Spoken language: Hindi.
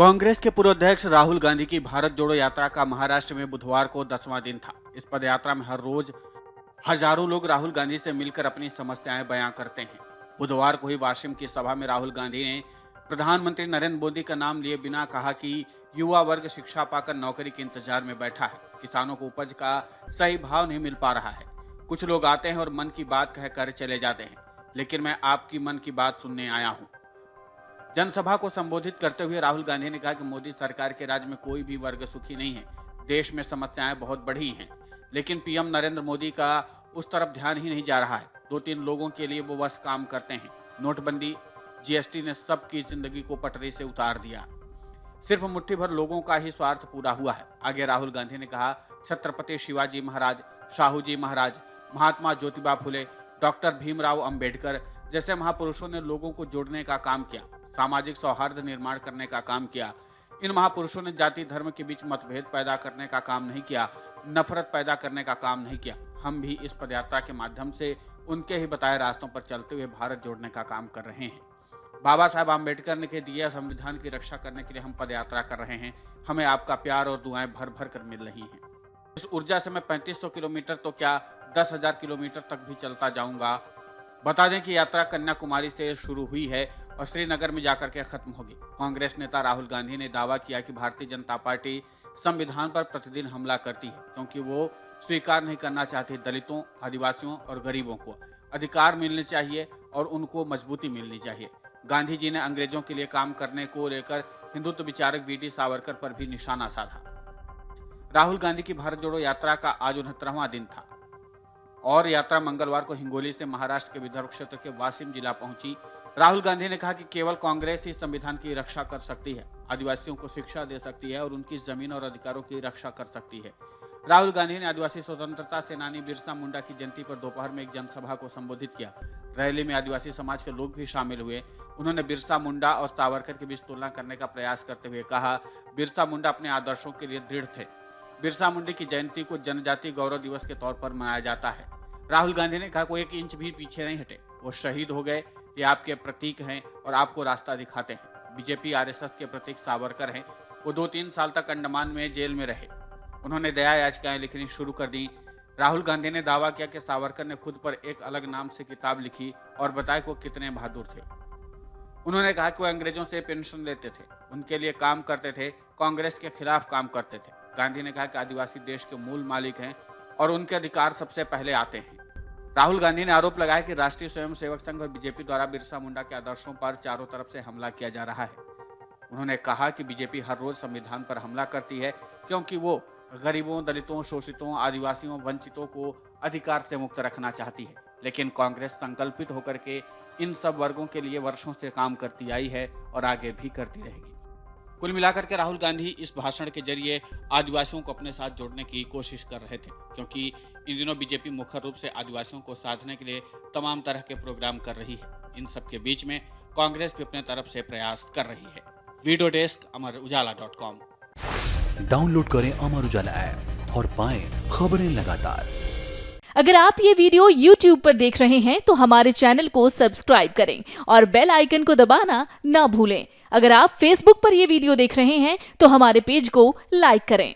कांग्रेस के पूर्व अध्यक्ष राहुल गांधी की भारत जोड़ो यात्रा का महाराष्ट्र में बुधवार को 10वां दिन था। इस पदयात्रा में हर रोज हजारों लोग राहुल गांधी से मिलकर अपनी समस्याएं बयां करते हैं। बुधवार को ही वाशिम की सभा में राहुल गांधी ने प्रधानमंत्री नरेंद्र मोदी का नाम लिए बिना कहा कि युवा वर्ग शिक्षा पाकर नौकरी के इंतजार में बैठा है, किसानों को उपज का सही भाव नहीं मिल पा रहा है। कुछ लोग आते हैं और मन की बात कहकर चले जाते हैं, लेकिन मैं आपकी मन की बात सुनने आया हूँ। जनसभा को संबोधित करते हुए राहुल गांधी ने कहा कि मोदी सरकार के राज में कोई भी वर्ग सुखी नहीं है। देश में समस्याएं बहुत बड़ी हैं, लेकिन पीएम नरेंद्र मोदी का उस तरफ ध्यान ही नहीं जा रहा है। 2-3 लोगों के लिए वो बस काम करते हैं। नोटबंदी, जीएसटी ने सबकी जिंदगी को पटरी से उतार दिया। सिर्फ मुट्ठी भर लोगों का ही स्वार्थ पूरा हुआ है। आगे राहुल गांधी ने कहा, छत्रपति शिवाजी महाराज, शाहू जी महाराज, महात्मा ज्योतिबा फुले, डॉक्टर भीमराव अंबेडकर जैसे महापुरुषों ने लोगों को जोड़ने का काम किया, सामाजिक सौहार्द निर्माण करने का काम किया। इन महापुरुषों ने जाति धर्म के बीच मतभेद पैदा करने का काम नहीं किया, नफरत पैदा करने का काम नहीं किया। हम भी इस पदयात्रा के माध्यम से उनके ही बताए रास्तों पर चलते हुए भारत जोड़ने का काम कर रहे हैं। बाबा साहब आम्बेडकर ने के दिए संविधान की रक्षा करने के लिए हम पदयात्रा कर रहे हैं। हमें आपका प्यार और दुआएं भर भर कर मिल रही हैं। इस ऊर्जा से मैं 3500 किलोमीटर तो क्या 10,000 किलोमीटर तक भी चलता जाऊंगा। बता दें कि यात्रा कन्याकुमारी से शुरू हुई है और श्रीनगर में जाकर के खत्म होगी। कांग्रेस नेता राहुल गांधी ने दावा किया कि भारतीय जनता पार्टी संविधान पर प्रतिदिन हमला करती है, क्योंकि वो स्वीकार नहीं करना चाहती दलितों, आदिवासियों और गरीबों को अधिकार मिलने चाहिए और उनको मजबूती मिलनी चाहिए। गांधी जी ने अंग्रेजों के लिए काम करने को लेकर हिंदुत्व विचारक वीडी सावरकर पर भी निशाना साधा। राहुल गांधी की भारत जोड़ो यात्रा का आज 69वां दिन था और यात्रा मंगलवार को हिंगोली से महाराष्ट्र के विदर्भ क्षेत्र के वाशिम जिला पहुंची। राहुल गांधी ने कहा कि केवल कांग्रेस ही संविधान की रक्षा कर सकती है, आदिवासियों को शिक्षा दे सकती है और उनकी जमीन और अधिकारों की रक्षा कर सकती है। राहुल गांधी ने आदिवासी स्वतंत्रता सेनानी बिरसा मुंडा की जयंती पर दोपहर में एक जनसभा को संबोधित किया। रैली में आदिवासी समाज के लोग भी शामिल हुए। उन्होंने बिरसा मुंडा और सावरकर के बीच तुलना करने का प्रयास करते हुए कहा, बिरसा मुंडा अपने आदर्शों के लिए दृढ़ थे। बिरसा मुंडा की जयंती को जनजातीय गौरव दिवस के तौर पर मनाया जाता है। राहुल गांधी ने कहा, कोई 1 इंच भी पीछे नहीं हटे, वो शहीद हो गए। ये आपके प्रतीक हैं और आपको रास्ता दिखाते हैं। बीजेपी आरएसएस के प्रतीक सावरकर हैं। वो 2-3 साल तक अंडमान में जेल में रहे। उन्होंने दया याचिकाएं लिखनी शुरू कर दी। राहुल गांधी ने दावा किया कि सावरकर ने खुद पर एक अलग नाम से किताब लिखी और बताया कि वो कितने बहादुर थे। उन्होंने कहा कि वो अंग्रेजों से पेंशन लेते थे, उनके लिए काम करते थे, कांग्रेस के खिलाफ काम करते थे। गांधी ने कहा कि आदिवासी देश के मूल मालिक हैं और उनके अधिकार सबसे पहले आते हैं। राहुल गांधी ने आरोप लगाया कि राष्ट्रीय स्वयंसेवक संघ और बीजेपी द्वारा बिरसा मुंडा के आदर्शों पर चारों तरफ से हमला किया जा रहा है। उन्होंने कहा कि बीजेपी हर रोज संविधान पर हमला करती है, क्योंकि वो गरीबों, दलितों, शोषितों, आदिवासियों, वंचितों को अधिकार से मुक्त रखना चाहती है। लेकिन कांग्रेस संकल्पित होकर के इन सब वर्गों के लिए वर्षों से काम करती आई है और आगे भी करती रहेगी। कुल मिलाकर के राहुल गांधी इस भाषण के जरिए आदिवासियों को अपने साथ जोड़ने की कोशिश कर रहे थे, क्योंकि इन दिनों बीजेपी मुख्य रूप से आदिवासियों को साधने के लिए तमाम तरह के प्रोग्राम कर रही है। इन सब के बीच में कांग्रेस भी अपने तरफ से प्रयास कर रही है। Video desk अमरउजाला.com। डाउनलोड करें अमर उजाला ऐप और पाएं खबरें लगातार। अगर आप ये वीडियो YouTube पर देख रहे हैं तो हमारे चैनल को सब्सक्राइब करें और बेल आइकन को दबाना ना भूलें। अगर आप Facebook पर यह वीडियो देख रहे हैं तो हमारे पेज को लाइक करें।